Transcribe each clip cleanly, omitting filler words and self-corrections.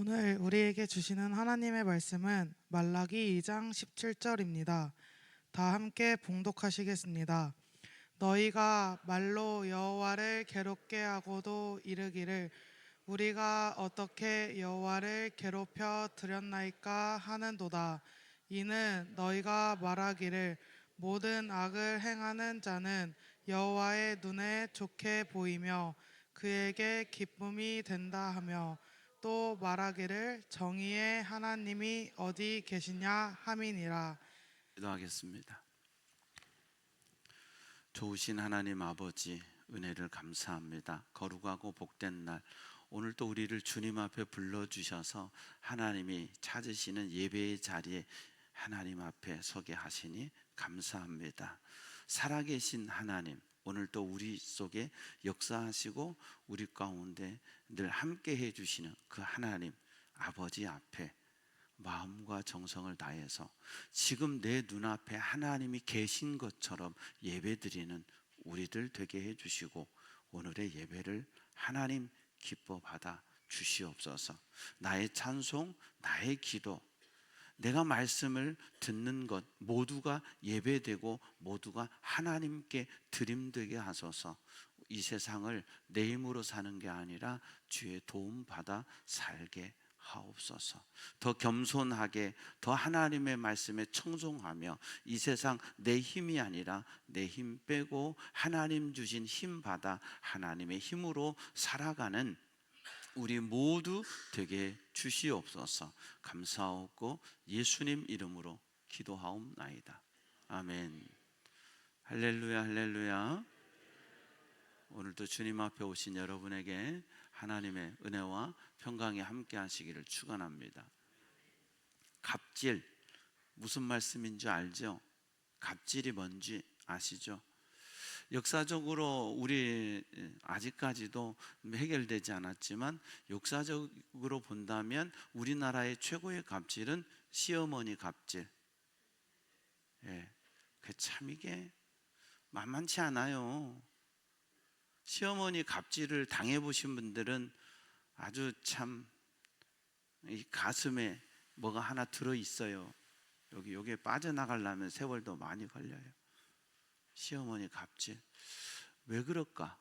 오늘 우리에게 주시는 하나님의 말씀은 말라기 2장 17절입니다. 다 함께 봉독하시겠습니다. 너희가 말로 여호와를 괴롭게 하고도 이르기를 우리가 어떻게 여호와를 괴롭혀 드렸나이까 하는도다. 이는 너희가 말하기를 모든 악을 행하는 자는 여호와의 눈에 좋게 보이며 그에게 기쁨이 된다 하며 또 말하기를 정의의 하나님이 어디 계시냐 함이니라. 기도하겠습니다. 좋으신 하나님 아버지, 은혜를 감사합니다. 거룩하고 복된 날, 오늘 또 우리를 주님 앞에 불러주셔서 하나님이 찾으시는 예배의 자리에 하나님 앞에 서게 하시니 감사합니다. 살아계신 하나님, 오늘 또 우리 속에 역사하시고 우리 가운데 늘 함께 해주시는 그 하나님 아버지 앞에 마음과 정성을 다해서 지금 내 눈앞에 하나님이 계신 것처럼 예배드리는 우리들 되게 해주시고, 오늘의 예배를 하나님 기뻐 받아 주시옵소서. 나의 찬송, 나의 기도, 내가 말씀을 듣는 것 모두가 예배되고 모두가 하나님께 드림되게 하소서. 이 세상을 내 힘으로 사는 게 아니라 주의 도움 받아 살게 하옵소서. 더 겸손하게, 더 하나님의 말씀에 청종하며 이 세상 내 힘이 아니라 내 힘 빼고 하나님 주신 힘 받아 하나님의 힘으로 살아가는 우리 모두 되게 주시옵소서. 감사하고 예수님 이름으로 기도하옵나이다. 아멘. 할렐루야, 할렐루야. 오늘도 주님 앞에 오신 여러분에게 하나님의 은혜와 평강이 함께 하시기를 축원합니다. 갑질, 무슨 말씀인지 알죠? 갑질이 뭔지 아시죠? 역사적으로 우리 아직까지도 해결되지 않았지만 역사적으로 본다면 우리나라의 최고의 갑질은 시어머니 갑질. 참 이게 만만치 않아요. 시어머니 갑질을 당해보신 분들은 아주 참 이 가슴에 뭐가 하나 들어있어요. 여기에 빠져나가려면 세월도 많이 걸려요. 시어머니 갑질. 왜 그럴까?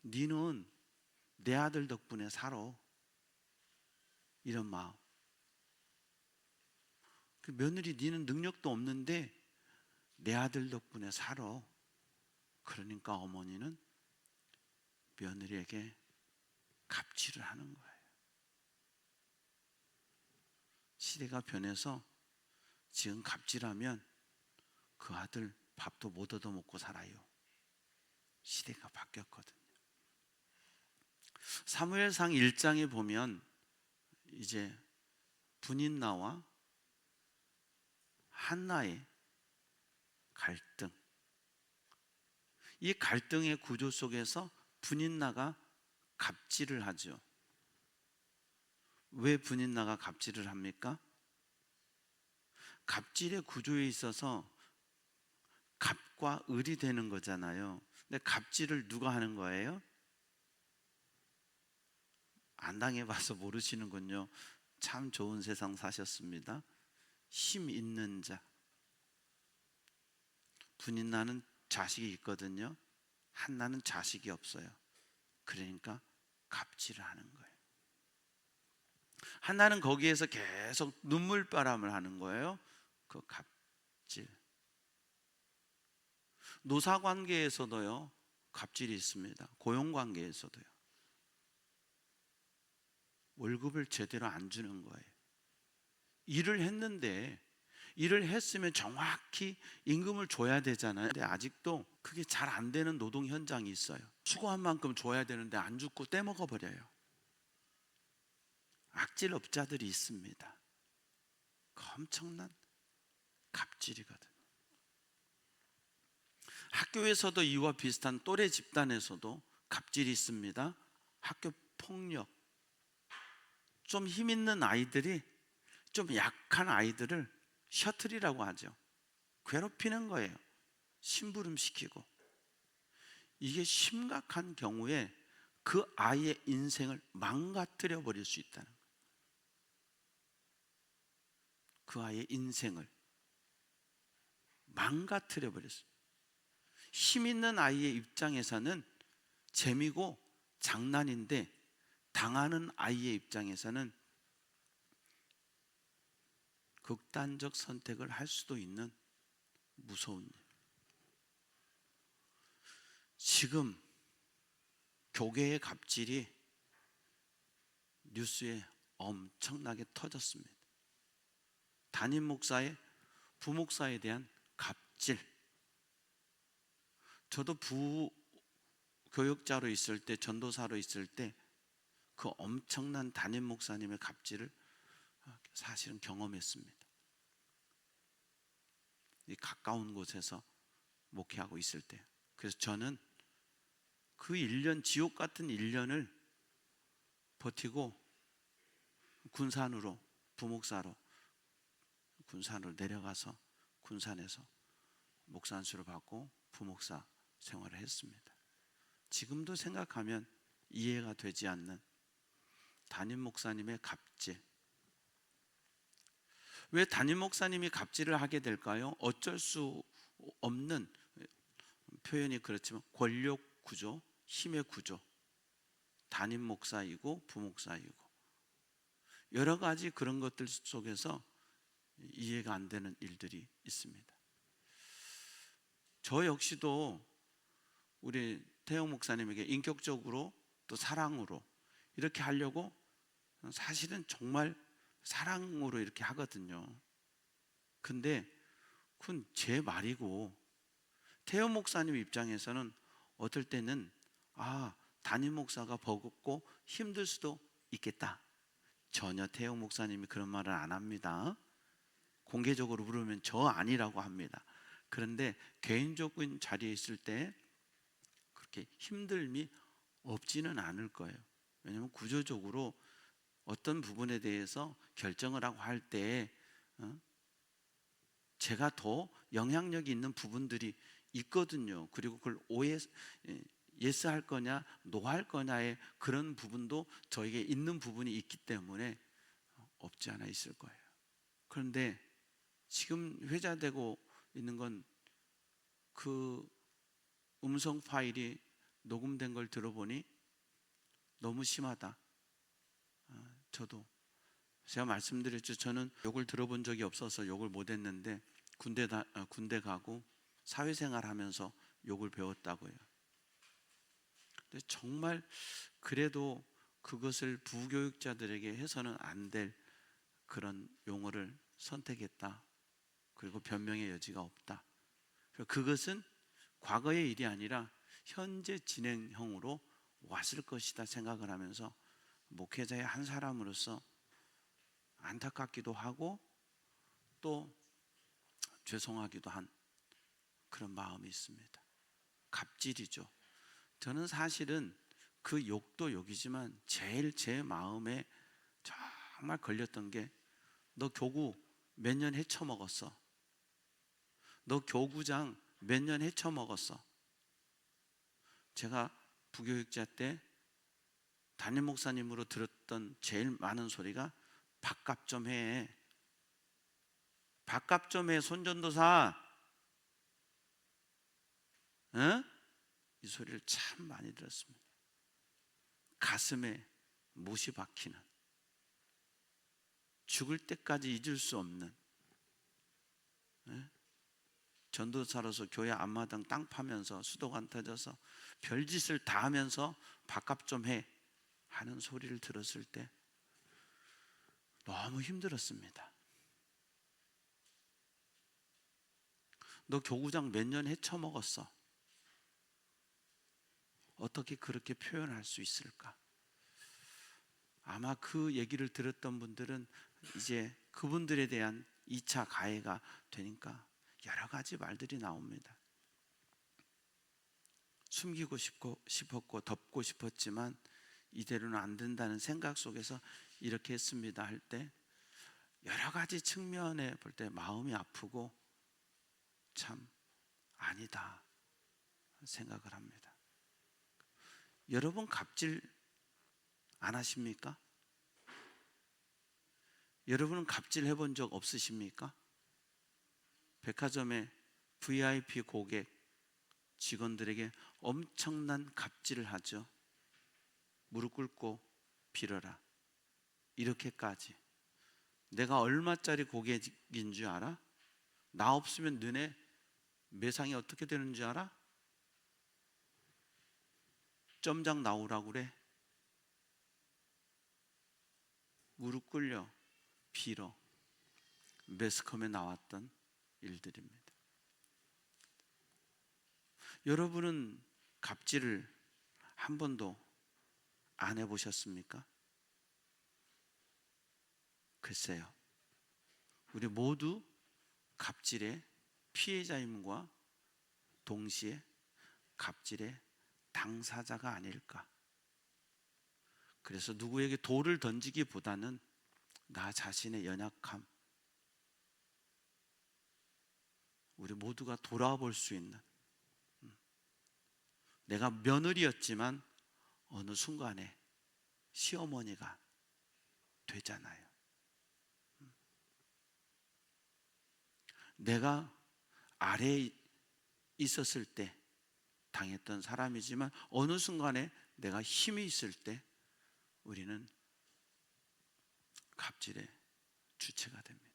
니는 내 아들 덕분에 살아, 이런 마음. 그 며느리 니는 능력도 없는데 내 아들 덕분에 살아. 그러니까 어머니는 며느리에게 갑질을 하는 거예요. 시대가 변해서 지금 갑질하면 그 아들 밥도 못 얻어먹고 살아요. 시대가 바뀌었거든요. 사무엘상 1장에 보면 이제 분인나와 한나의 갈등, 이 갈등의 구조 속에서 분인나가 갑질을 하죠. 왜 분인나가 갑질을 합니까? 갑질의 구조에 있어서 갑과 을이 되는 거잖아요. 근데 갑질을 누가 하는 거예요? 안 당해봐서 모르시는군요. 참 좋은 세상 사셨습니다. 힘 있는 자. 분인나는 자식이 있거든요. 한나는 자식이 없어요. 그러니까 갑질을 하는 거예요. 한나는 거기에서 계속 눈물바람을 하는 거예요. 그 갑질. 노사관계에서도요, 갑질이 있습니다. 고용관계에서도요. 월급을 제대로 안 주는 거예요. 일을 했는데, 일을 했으면 정확히 임금을 줘야 되잖아요. 근데 아직도 그게 잘 안 되는 노동 현장이 있어요. 수고한 만큼 줘야 되는데 안 주고 떼먹어 버려요. 악질업자들이 있습니다. 엄청난 갑질이거든. 학교에서도 이와 비슷한 또래 집단에서도 갑질이 있습니다. 학교 폭력. 좀 힘 있는 아이들이 좀 약한 아이들을 셔틀이라고 하죠. 괴롭히는 거예요. 심부름시키고. 이게 심각한 경우에 그 아이의 인생을 망가뜨려 버릴 수 있다는 거예요. 그 아이의 인생을 망가뜨려 버렸어요. 힘 있는 아이의 입장에서는 재미고 장난인데, 당하는 아이의 입장에서는 극단적 선택을 할 수도 있는 무서운 일. 지금 교계의 갑질이 뉴스에 엄청나게 터졌습니다. 담임 목사의 부목사에 대한 갑질. 저도 부교육자로 있을 때, 전도사로 있을 때 그 엄청난 담임 목사님의 갑질을 사실은 경험했습니다. 이 가까운 곳에서 목회하고 있을 때. 그래서 저는 그 1년, 지옥 같은 1년을 버티고 군산으로, 부목사로 군산으로 내려가서 군산에서 목사 안수를 받고 부목사 생활을 했습니다. 지금도 생각하면 이해가 되지 않는 담임 목사님의 갑질. 왜 담임 목사님이 갑질을 하게 될까요? 어쩔 수 없는, 표현이 그렇지만 권력 구조, 힘의 구조. 담임 목사이고 부목사이고 여러 가지 그런 것들 속에서 이해가 안 되는 일들이 있습니다. 저 역시도 우리 태영 목사님에게 인격적으로 또 사랑으로 이렇게 하려고 사실은 정말 사랑으로 이렇게 하거든요. 근데 그건 제 말이고, 태영 목사님 입장에서는 어떨 때는 담임 목사가 버겁고 힘들 수도 있겠다. 전혀 태영 목사님이 그런 말을 안 합니다. 공개적으로 물으면 저 아니라고 합니다. 그런데 개인적인 자리에 있을 때 그렇게 힘듦이 없지는 않을 거예요. 왜냐하면 구조적으로 어떤 부분에 대해서 결정을 하고 할 때 제가 더 영향력이 있는 부분들이 있거든요. 그리고 그걸 예스 할 거냐 노 할 거냐의 그런 부분도 저에게 있는 부분이 있기 때문에 없지 않아 있을 거예요. 그런데 지금 회자되고 있는 건 그 음성 파일이 녹음된 걸 들어보니 너무 심하다. 저도 제가 말씀드렸죠. 저는 욕을 들어본 적이 없어서 욕을 못 했는데 군대 가고 사회생활 하면서 욕을 배웠다고요. 근데 정말 그래도 그것을 부교육자들에게 해서는 안 될 그런 용어를 선택했다. 그리고 변명의 여지가 없다. 그것은 과거의 일이 아니라 현재 진행형으로 왔을 것이다 생각을 하면서 목회자의 한 사람으로서 안타깝기도 하고 또 죄송하기도 한 그런 마음이 있습니다. 갑질이죠. 저는 사실은 그 욕도 욕이지만 제일 제 마음에 정말 걸렸던 게, 너 교구 몇 년 헤쳐먹었어. 너 교구장 몇 년 헤쳐먹었어. 제가 부교육자 때 담임 목사님으로 들었던 제일 많은 소리가 밥값 좀 해. 밥값 좀 해, 손전도사. 응? 이 소리를 참 많이 들었습니다. 가슴에 못이 박히는, 죽을 때까지 잊을 수 없는, 전도사로서 교회 앞마당 땅 파면서 수도관 터져서 별짓을 다 하면서 밥값 좀 해 하는 소리를 들었을 때 너무 힘들었습니다. 너 교구장 몇 년 헤쳐먹었어. 어떻게 그렇게 표현할 수 있을까? 아마 그 얘기를 들었던 분들은 이제 그분들에 대한 2차 가해가 되니까 여러 가지 말들이 나옵니다. 숨기고 싶었고 덮고 싶었지만 이대로는 안 된다는 생각 속에서 이렇게 했습니다 할 때 여러 가지 측면에 볼 때 마음이 아프고 참 아니다 생각을 합니다. 여러분 갑질 안 하십니까? 여러분은 갑질 해본 적 없으십니까? 백화점에 VIP 고객 직원들에게 엄청난 갑질을 하죠. 무릎 꿇고 빌어라. 이렇게까지. 내가 얼마짜리 고객인 줄 알아? 나 없으면 너네 매상이 어떻게 되는 줄 알아? 점장 나오라고 그래. 무릎 꿇려 빌어. 매스컴에 나왔던 일들입니다. 여러분은 갑질을 한 번도 안 해보셨습니까? 글쎄요, 우리 모두 갑질의 피해자임과 동시에 갑질의 당사자가 아닐까. 그래서 누구에게 돌을 던지기보다는 나 자신의 연약함, 우리 모두가 돌아와 볼 수 있는, 내가 며느리였지만 어느 순간에 시어머니가 되잖아요. 내가 아래에 있었을 때 당했던 사람이지만 어느 순간에 내가 힘이 있을 때 우리는 갑질의 주체가 됩니다.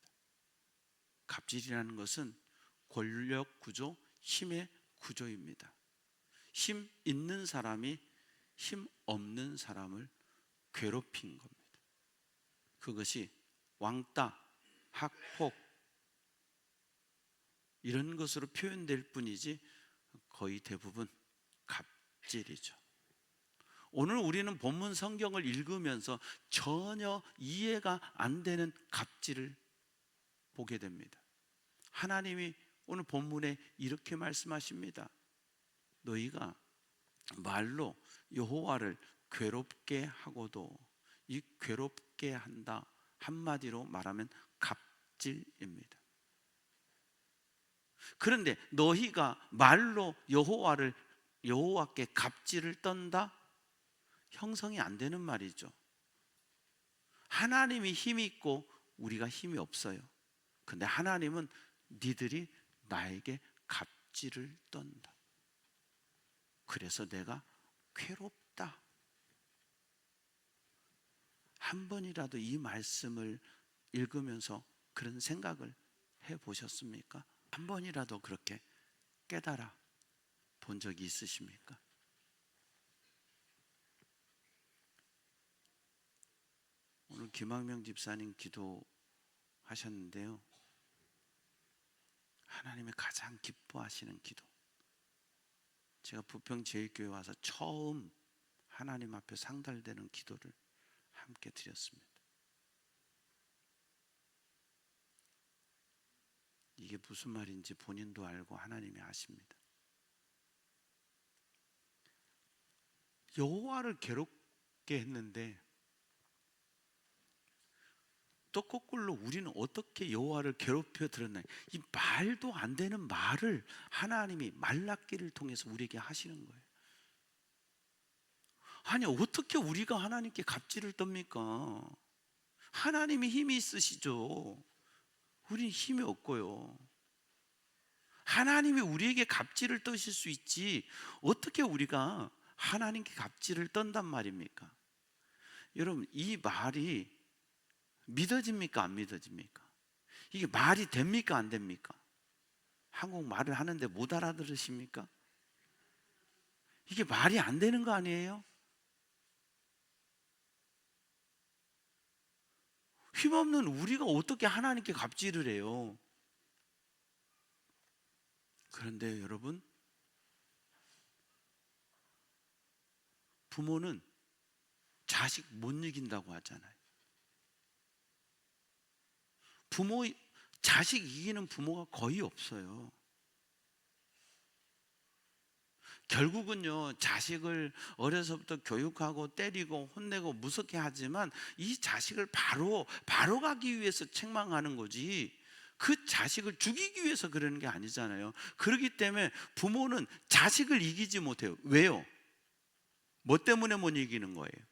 갑질이라는 것은 권력 구조, 힘의 구조입니다. 힘 있는 사람이 힘 없는 사람을 괴롭힌 겁니다. 그것이 왕따, 학폭 이런 것으로 표현될 뿐이지 거의 대부분 갑질이죠. 오늘 우리는 본문 성경을 읽으면서 전혀 이해가 안 되는 갑질을 보게 됩니다. 하나님이 오늘 본문에 이렇게 말씀하십니다. 너희가 말로 여호와를 괴롭게 하고도, 이 괴롭게 한다 한마디로 말하면 갑질입니다. 그런데 너희가 말로 여호와께 갑질을 떤다? 형성이 안 되는 말이죠. 하나님이 힘이 있고 우리가 힘이 없어요. 근데 하나님은 니들이 나에게 갑질을 떤다. 그래서 내가 괴롭다. 한 번이라도 이 말씀을 읽으면서 그런 생각을 해보셨습니까? 한 번이라도 그렇게 깨달아 본 적이 있으십니까? 오늘 김학명 집사님 기도하셨는데요, 하나님이 가장 기뻐하시는 기도, 제가 부평제일교회 와서 처음 하나님 앞에 상달되는 기도를 함께 드렸습니다. 이게 무슨 말인지 본인도 알고 하나님이 아십니다. 여호와를 괴롭게 했는데 또 거꾸로 우리는 어떻게 여호와를 괴롭혀 들었나? 이 말도 안 되는 말을 하나님이 말라기를 통해서 우리에게 하시는 거예요. 아니, 어떻게 우리가 하나님께 갑질을 떱니까? 하나님이 힘이 있으시죠. 우리는 힘이 없고요. 하나님이 우리에게 갑질을 떠실 수 있지 어떻게 우리가 하나님께 갑질을 떤단 말입니까? 여러분, 이 말이 믿어집니까? 안 믿어집니까? 이게 말이 됩니까? 안 됩니까? 한국말을 하는데 못 알아들으십니까? 이게 말이 안 되는 거 아니에요? 힘없는 우리가 어떻게 하나님께 갑질을 해요? 그런데 여러분, 부모는 자식 못 이긴다고 하잖아요. 자식 이기는 부모가 거의 없어요. 결국은요, 자식을 어려서부터 교육하고 때리고 혼내고 무섭게 하지만 이 자식을 바로 가기 위해서 책망하는 거지, 그 자식을 죽이기 위해서 그러는 게 아니잖아요. 그렇기 때문에 부모는 자식을 이기지 못해요. 왜요? 뭐 때문에 못 이기는 거예요?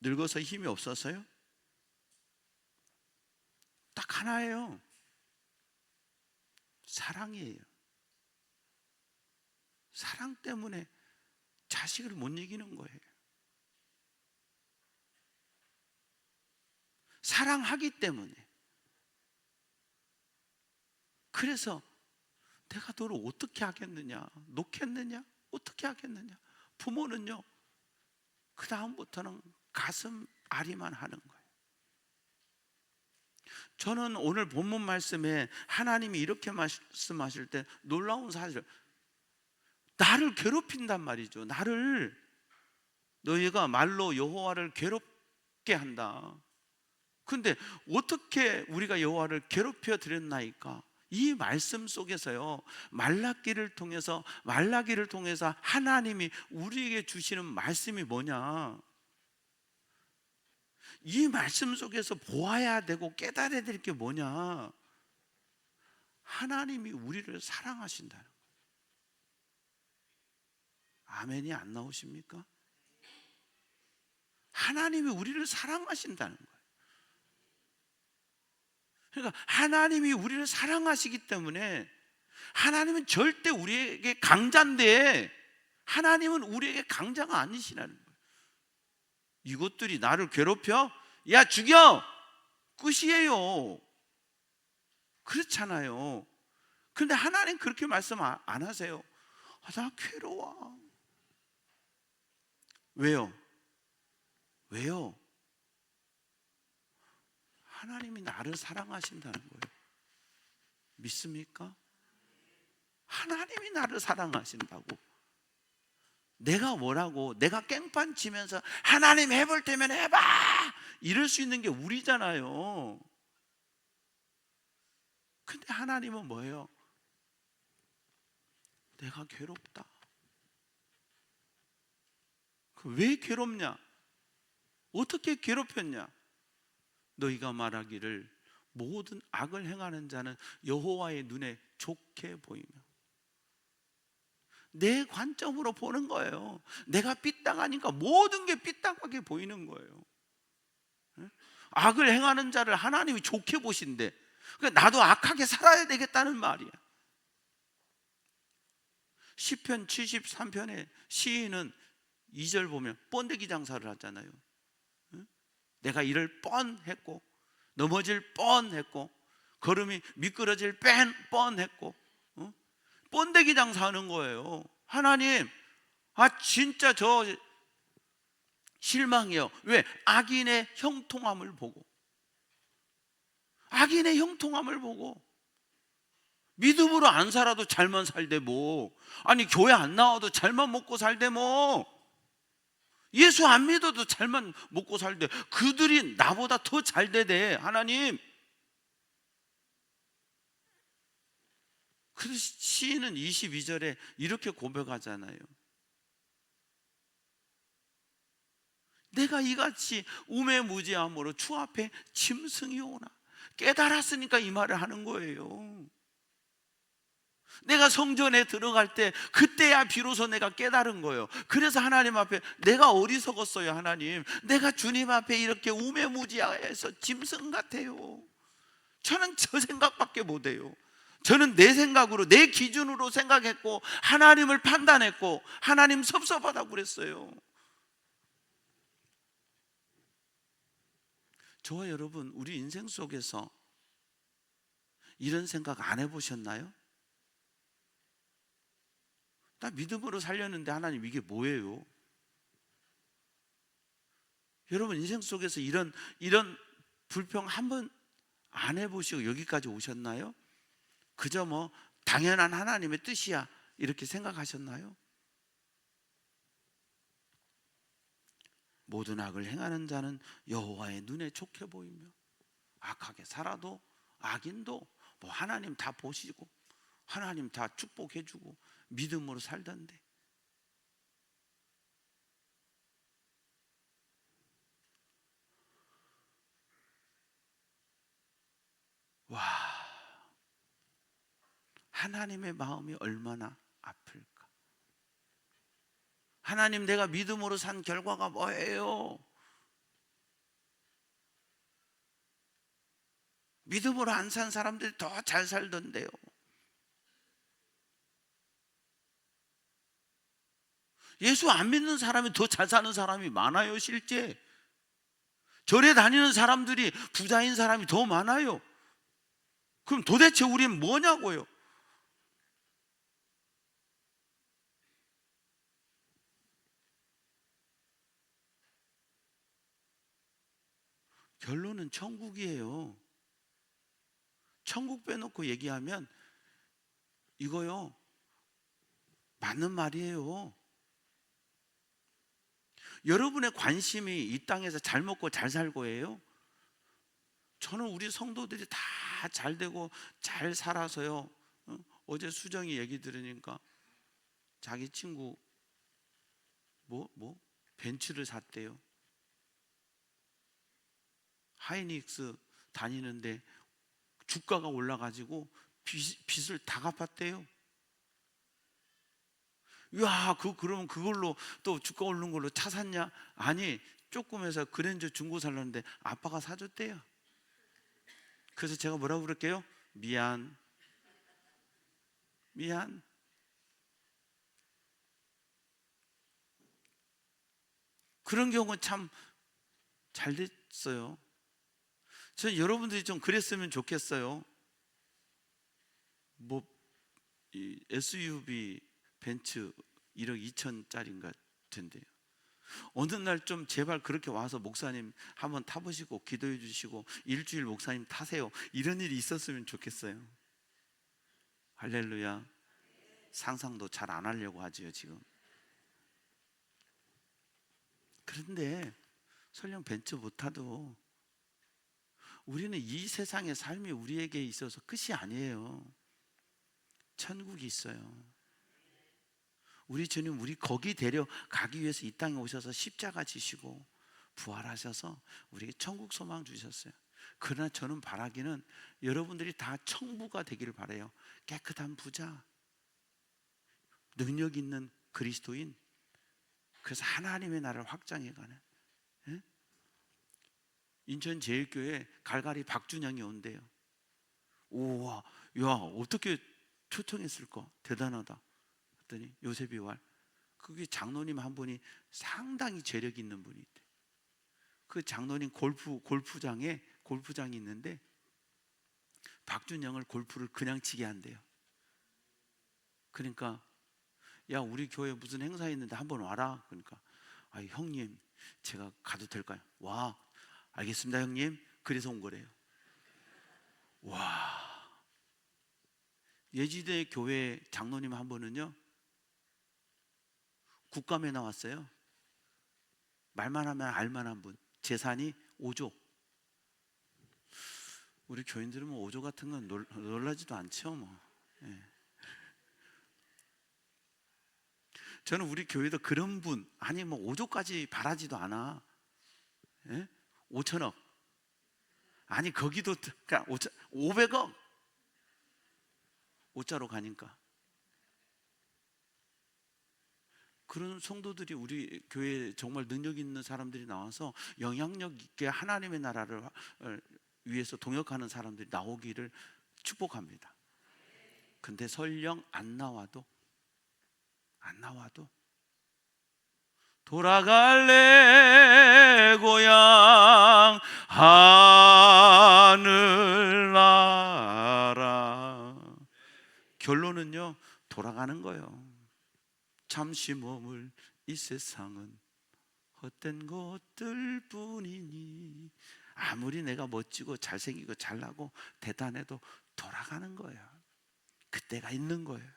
늙어서 힘이 없어서요? 딱 하나예요. 사랑이에요. 사랑 때문에 자식을 못 이기는 거예요. 사랑하기 때문에. 그래서 내가 너를 어떻게 하겠느냐? 놓겠느냐? 어떻게 하겠느냐? 부모는요, 그 다음부터는 가슴 아리만 하는 거예요. 저는 오늘 본문 말씀에 하나님이 이렇게 말씀하실 때 놀라운 사실, 나를 괴롭힌단 말이죠. 나를, 너희가 말로 여호와를 괴롭게 한다. 근데 어떻게 우리가 여호와를 괴롭혀 드렸나이까? 이 말씀 속에서요, 말라기를 통해서 하나님이 우리에게 주시는 말씀이 뭐냐? 이 말씀 속에서 보아야 되고 깨달아야 될 게 뭐냐? 하나님이 우리를 사랑하신다는 거예요. 아멘이 안 나오십니까? 하나님이 우리를 사랑하신다는 거예요. 그러니까 하나님이 우리를 사랑하시기 때문에, 하나님은 절대 우리에게 강자인데 하나님은 우리에게 강자가 아니시라는 거예요. 이것들이 나를 괴롭혀? 야, 죽여! 끝이에요. 그렇잖아요. 그런데 하나님 그렇게 말씀 안 하세요. 나 괴로워. 왜요? 왜요? 하나님이 나를 사랑하신다는 거예요. 믿습니까? 하나님이 나를 사랑하신다고. 내가 뭐라고, 내가 깽판 치면서 하나님 해볼 테면 해봐, 이럴 수 있는 게 우리잖아요. 근데 하나님은 뭐예요? 내가 괴롭다. 왜 괴롭냐? 어떻게 괴롭혔냐? 너희가 말하기를 모든 악을 행하는 자는 여호와의 눈에 좋게 보이며. 내 관점으로 보는 거예요. 내가 삐딱하니까 모든 게 삐딱하게 보이는 거예요. 악을 행하는 자를 하나님이 좋게 보신대. 그러니까 나도 악하게 살아야 되겠다는 말이야. 시편 73편의 시인은 2절 보면 번데기 장사를 하잖아요. 내가 이럴 뻔했고, 넘어질 뻔했고, 걸음이 미끄러질 뻔했고, 번데기 장사하는 거예요. 하나님, 진짜 저 실망해요. 왜? 악인의 형통함을 보고, 악인의 형통함을 보고. 믿음으로 안 살아도 잘만 살대 뭐, 아니 교회 안 나와도 잘만 먹고 살대 뭐, 예수 안 믿어도 잘만 먹고 살대. 그들이 나보다 더 잘 되대. 하나님. 그래서 시인은 22절에 이렇게 고백하잖아요. 내가 이같이 우매무지함으로 주 앞에 짐승이 오나. 깨달았으니까 이 말을 하는 거예요. 내가 성전에 들어갈 때 그때야 비로소 내가 깨달은 거예요. 그래서 하나님 앞에 내가 어리석었어요. 하나님, 내가 주님 앞에 이렇게 우매무지해서 짐승 같아요. 저는 저 생각밖에 못해요. 저는 내 생각으로, 내 기준으로 생각했고 하나님을 판단했고 하나님 섭섭하다고 그랬어요. 저와 여러분, 우리 인생 속에서 이런 생각 안 해보셨나요? 나 믿음으로 살렸는데 하나님 이게 뭐예요? 여러분 인생 속에서 이런 불평 한번 안 해보시고 여기까지 오셨나요? 그저 뭐 당연한 하나님의 뜻이야 이렇게 생각하셨나요? 모든 악을 행하는 자는 여호와의 눈에 좋게 보이며, 악하게 살아도 악인도 뭐 하나님 다 보시고 하나님 다 축복해주고 믿음으로 살던데. 와, 하나님의 마음이 얼마나 아플까. 하나님, 내가 믿음으로 산 결과가 뭐예요? 믿음으로 안 산 사람들이 더 잘 살던데요. 예수 안 믿는 사람이 더 잘 사는 사람이 많아요. 실제 절에 다니는 사람들이 부자인 사람이 더 많아요. 그럼 도대체 우리는 뭐냐고요? 결론은 천국이에요. 천국 빼놓고 얘기하면 이거요, 맞는 말이에요. 여러분의 관심이 이 땅에서 잘 먹고 잘 살고예요. 저는 우리 성도들이 다 잘 되고 잘 살아서요. 어제 수정이 얘기 들으니까 자기 친구 벤츠를 샀대요. 하이닉스 다니는데 주가가 올라가지고 빚을 다 갚았대요. 야, 그러면 그걸로 또 주가 오르는 걸로 차 샀냐? 아니, 조금 해서 그랜저 중고 살렸는데 아빠가 사줬대요. 그래서 제가 뭐라고 그럴게요? 미안. 그런 경우는 참 잘 됐어요. 저는 여러분들이 좀 그랬으면 좋겠어요. 이 SUV 벤츠 1억 2천짜리인가 된대요. 어느 날 좀 제발 그렇게 와서 목사님 한번 타보시고 기도해 주시고 일주일 목사님 타세요, 이런 일이 있었으면 좋겠어요. 할렐루야. 상상도 잘 안 하려고 하지요 지금. 그런데 설령 벤츠 못 타도 우리는 이 세상의 삶이 우리에게 있어서 끝이 아니에요. 천국이 있어요. 우리 주님, 우리 거기 데려가기 위해서 이 땅에 오셔서 십자가 지시고 부활하셔서 우리에게 천국 소망 주셨어요. 그러나 저는 바라기는 여러분들이 다 청부가 되기를 바라요. 깨끗한 부자, 능력 있는 그리스도인, 그래서 하나님의 나라를 확장해가는. 예? 인천제일교회 갈갈이 박준영이 온대요. 우와, 야, 어떻게 초청했을까? 대단하다. 그랬더니 요셉이 왈, 그게 장로님 한 분이 상당히 재력 있는 분이 있대. 그 장로님 골프장이 있는데 박준영을 골프를 그냥 치게 한대요. 그러니까 야, 우리 교회 무슨 행사 있는데 한번 와라. 그러니까 아, 형님 제가 가도 될까요? 와, 알겠습니다 형님. 그래서 온 거래요. 와, 예지대 교회 장로님 한 분은요, 국감에 나왔어요. 말만 하면 알만한 분. 재산이 5조. 우리 교인들은 뭐 5조 같은 건 놀라지도 않죠 뭐. 예. 저는 우리 교회도 그런 분, 아니 뭐 5조까지 바라지도 않아. 예? 5천억. 아니 거기도 그러니까 500억 5자로 가니까. 그런 성도들이 우리 교회에 정말 능력 있는 사람들이 나와서 영향력 있게 하나님의 나라를 위해서 동역하는 사람들이 나오기를 축복합니다. 근데 설령 안 나와도 돌아갈래 고향 하늘나라. 결론은요, 돌아가는 거예요. 잠시 머물 이 세상은 헛된 것들 뿐이니. 아무리 내가 멋지고 잘생기고 잘나고 대단해도 돌아가는 거예요. 그때가 있는 거예요.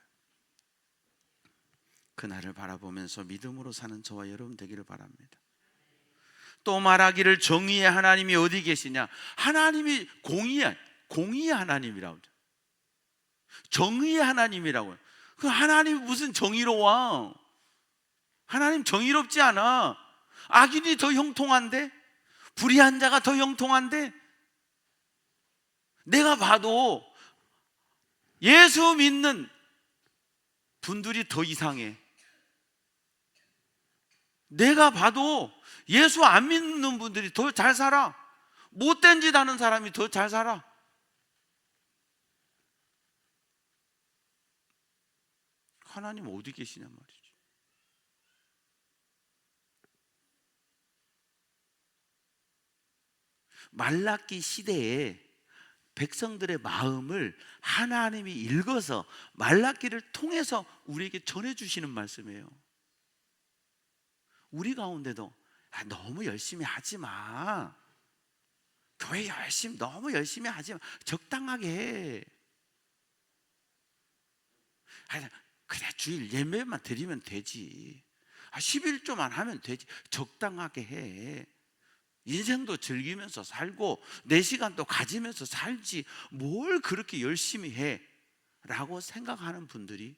그날을 바라보면서 믿음으로 사는 저와 여러분 되기를 바랍니다. 또 말하기를 정의의 하나님이 어디 계시냐? 하나님이 공의의 하나님이라고 하죠. 정의의 하나님이라고요. 그 하나님이 무슨 정의로워? 하나님 정의롭지 않아. 악인이 더 형통한데? 불의한 자가 더 형통한데? 내가 봐도 예수 믿는 분들이 더 이상해. 내가 봐도 예수 안 믿는 분들이 더 잘 살아. 못된 짓 하는 사람이 더 잘 살아. 하나님 어디 계시냐 말이죠. 말라기 시대에 백성들의 마음을 하나님이 읽어서 말라기를 통해서 우리에게 전해주시는 말씀이에요. 우리 가운데도 너무 열심히 하지 마. 교회 너무 열심히 하지 마. 적당하게 해. 그래 주일 예배만 드리면 되지. 11조만 하면 되지. 적당하게 해. 인생도 즐기면서 살고 내 시간도 가지면서 살지 뭘 그렇게 열심히 해 라고 생각하는 분들이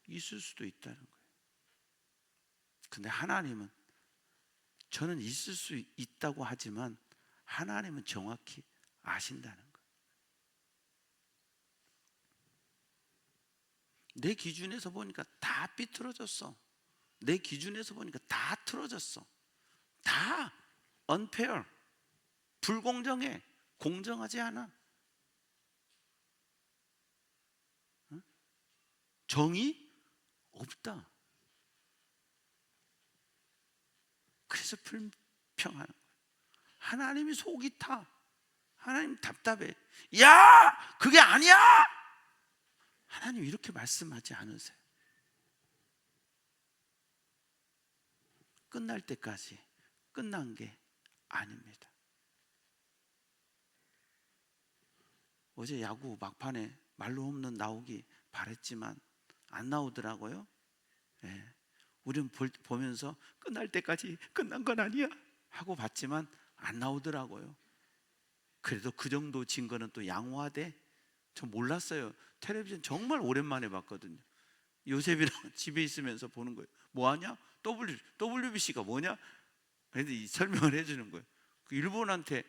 있을 수도 있다는 거예요. 근데 하나님은, 저는 있을 수 있다고 하지만 하나님은 정확히 아신다는 거예요. 내 기준에서 보니까 다 삐뚤어졌어. 내 기준에서 보니까 다 틀어졌어. 다 unfair, 불공정해, 공정하지 않아. 정의 없다. 그래서 불평하는 거예요. 하나님이 속이 타. 하나님 답답해. 야, 그게 아니야. 하나님 이렇게 말씀하지 않으세요. 끝날 때까지 끝난 게 아닙니다. 어제 야구 막판에 말로 홈런 나오기 바랬지만 안 나오더라고요. 예. 우리는 보면서 끝날 때까지 끝난 건 아니야 하고 봤지만 안 나오더라고요. 그래도 그 정도 증거는 또 양호하대. 저 몰랐어요. 텔레비전 정말 오랜만에 봤거든요. 요셉이랑 집에 있으면서 보는 거예요. 뭐하냐? WBC가 뭐냐? 그래서 이 설명을 해주는 거예요. 그 일본한테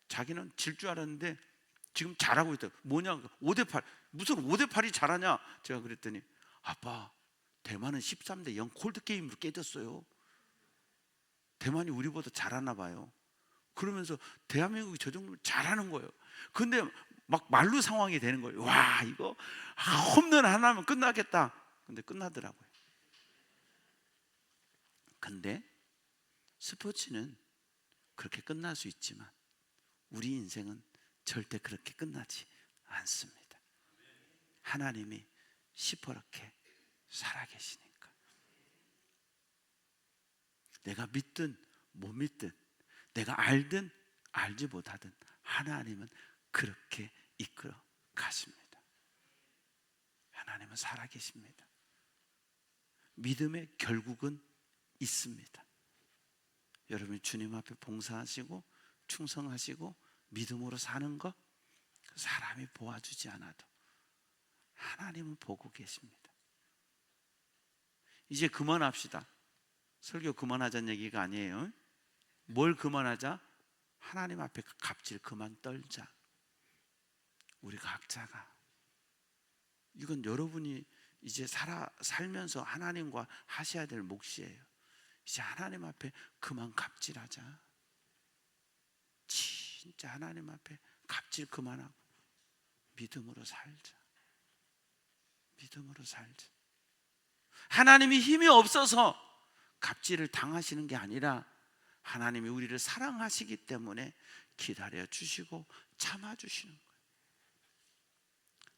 자기는 질 줄 알았는데 지금 잘하고 있다. 뭐냐? 5대8. 무슨 5대8이 잘하냐? 제가 그랬더니 아빠, 대만은 13대0 콜드게임으로 깨졌어요. 대만이 우리보다 잘하나 봐요. 그러면서 대한민국이 저 정도로 잘하는 거예요. 근데 막 말로 상황이 되는 거예요. 와, 이거 홈런 하나면 끝나겠다. 근데 끝나더라고요. 근데 스포츠는 그렇게 끝날 수 있지만 우리 인생은 절대 그렇게 끝나지 않습니다. 하나님이 시퍼렇게 살아계시니까. 내가 믿든 못 믿든, 내가 알든 알지 못하든 하나님은 그렇게 이끌어 가십니다. 하나님은 살아계십니다. 믿음의 결국은 있습니다. 여러분이 주님 앞에 봉사하시고 충성하시고 믿음으로 사는 것, 사람이 보아주지 않아도 하나님은 보고 계십니다. 이제 그만합시다. 설교 그만하자는 얘기가 아니에요. 뭘 그만하자? 하나님 앞에 갑질 그만 떨자. 우리 각자가. 이건 여러분이 이제 살면서 하나님과 하셔야 될 몫이에요. 이제 하나님 앞에 그만 갑질하자. 진짜 하나님 앞에 갑질 그만하고 믿음으로 살자. 믿음으로 살자. 하나님이 힘이 없어서 갑질을 당하시는 게 아니라 하나님이 우리를 사랑하시기 때문에 기다려 주시고 참아 주시는 거예요.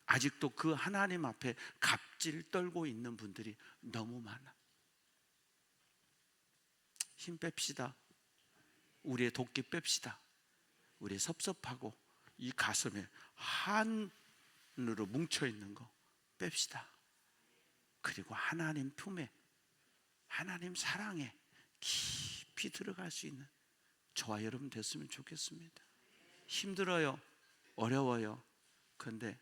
아직도 그 하나님 앞에 갑질 떨고 있는 분들이 너무 많아. 힘 뺍시다. 우리의 도끼 뺍시다. 우리의 섭섭하고 이 가슴에 한으로 뭉쳐있는 거 뺍시다. 그리고 하나님 품에, 하나님 사랑에 깊이 들어갈 수 있는 저와 여러분 됐으면 좋겠습니다. 힘들어요. 어려워요. 그런데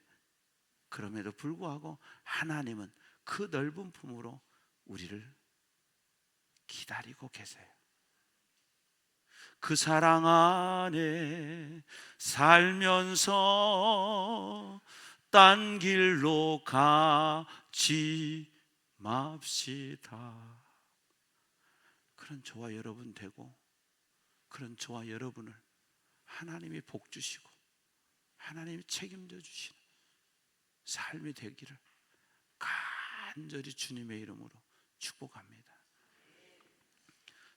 그럼에도 불구하고 하나님은 그 넓은 품으로 우리를 기다리고 계세요. 그 사랑 안에 살면서 딴 길로 가지 맙시다. 그런 저와 여러분 되고, 그런 저와 여러분을 하나님이 복 주시고 하나님이 책임져 주시는 삶이 되기를 간절히 주님의 이름으로 축복합니다.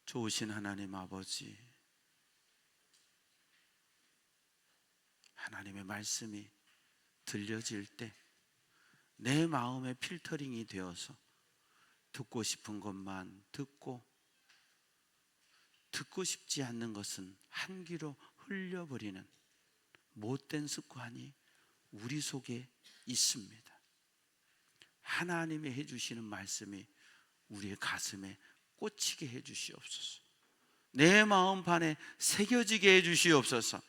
좋으신 하나님 아버지, 하나님의 말씀이 들려질 때 내 마음의 필터링이 되어서 듣고 싶은 것만 듣고, 듣고 싶지 않는 것은 한 귀로 흘려버리는 못된 습관이 우리 속에 있습니다. 하나님이 해주시는 말씀이 우리의 가슴에 꽂히게 해주시옵소서. 내 마음판에 새겨지게 해주시옵소서.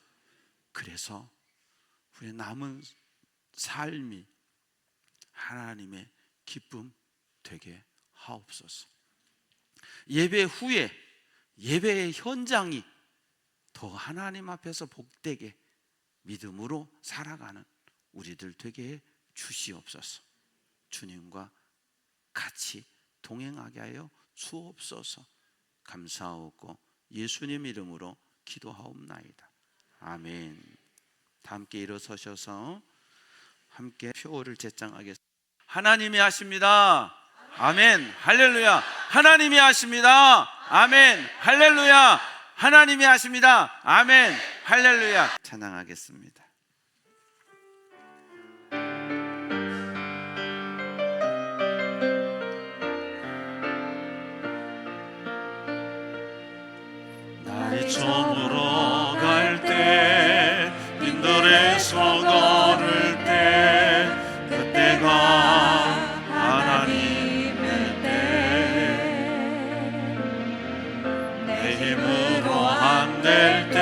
그래서 우리의 남은 삶이 하나님의 기쁨 되게 하옵소서. 예배 후에 예배의 현장이 더 하나님 앞에서 복되게 믿음으로 살아가는 우리들 되게 해 주시옵소서. 주님과 같이 동행하게 하여 주옵소서. 감사하고 예수님 이름으로 기도하옵나이다. 아멘. 다 함께 일어서셔서 함께 표를 제창하겠습니다. 하나님이 하십니다. 아멘. 할렐루야. 하나님이 하십니다. 아멘. 할렐루야. 하나님이 하십니다. 아멘. 할렐루야. 찬양하겠습니다. 날이 저물어 갈 때, 빈들에서 걸을 때, 그때가 하나님의 때. 내 힘으로 안 될 때,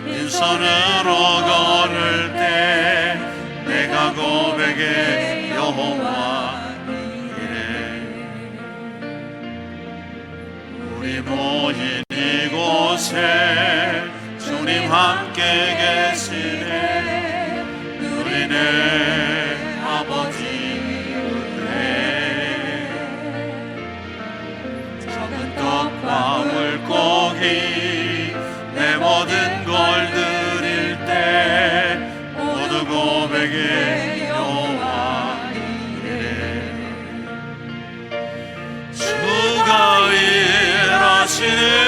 빈손으로 걸을 때, 내가 고백해 여호와 이래. 우리 모인 이곳에 주님 함께 계시네. 누리네 아버지 은혜. 적은 떡과 물고기 내 모든 걸 드릴 때, 모두 고백해 여호와 이래. 주가 일하시네.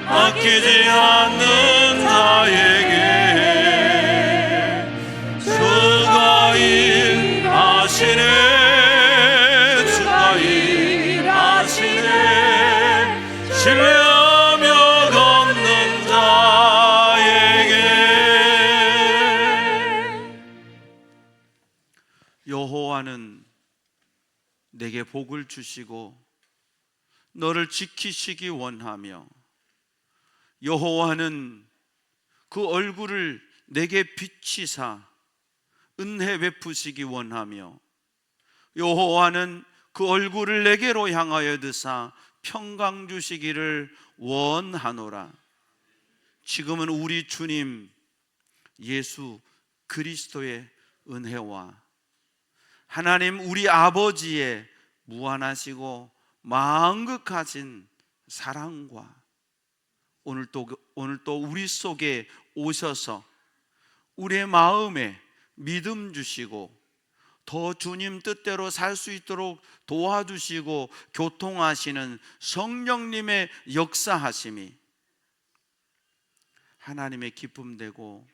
아끼지 않는 자에게 주가 일하시네. 주가 일하시네. 신뢰하며 걷는 자에게. 여호와는 내게 복을 주시고 너를 지키시기 원하며, 여호와는 그 얼굴을 내게 비치사 은혜 베푸시기 원하며, 여호와는 그 얼굴을 내게로 향하여 드사 평강 주시기를 원하노라. 지금은 우리 주님 예수 그리스도의 은혜와 하나님 우리 아버지의 무한하시고 만극하신 사랑과 오늘 또 우리 속에 오셔서 우리의 마음에 믿음 주시고 더 주님 뜻대로 살 수 있도록 도와주시고 교통하시는 성령님의 역사하심이 하나님의 기쁨 되고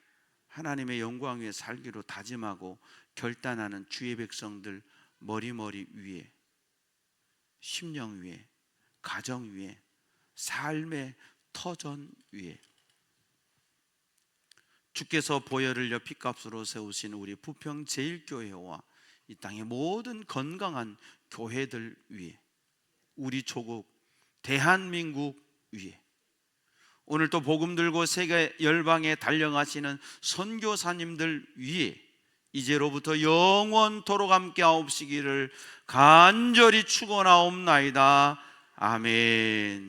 하나님의 영광 위에 살기로 다짐하고 결단하는 주의 백성들 머리머리 위에, 심령 위에, 가정 위에, 삶의 터전 위에 주께서 보혈을 핏값으로 세우신 우리 부평 제일교회와 이 땅의 모든 건강한 교회들 위에, 우리 조국 대한민국 위에, 오늘 또 복음 들고 세계 열방에 달려가시는 선교사님들 위에 이제로부터 영원토록 함께 하옵시기를 간절히 축원하옵나이다. 아멘.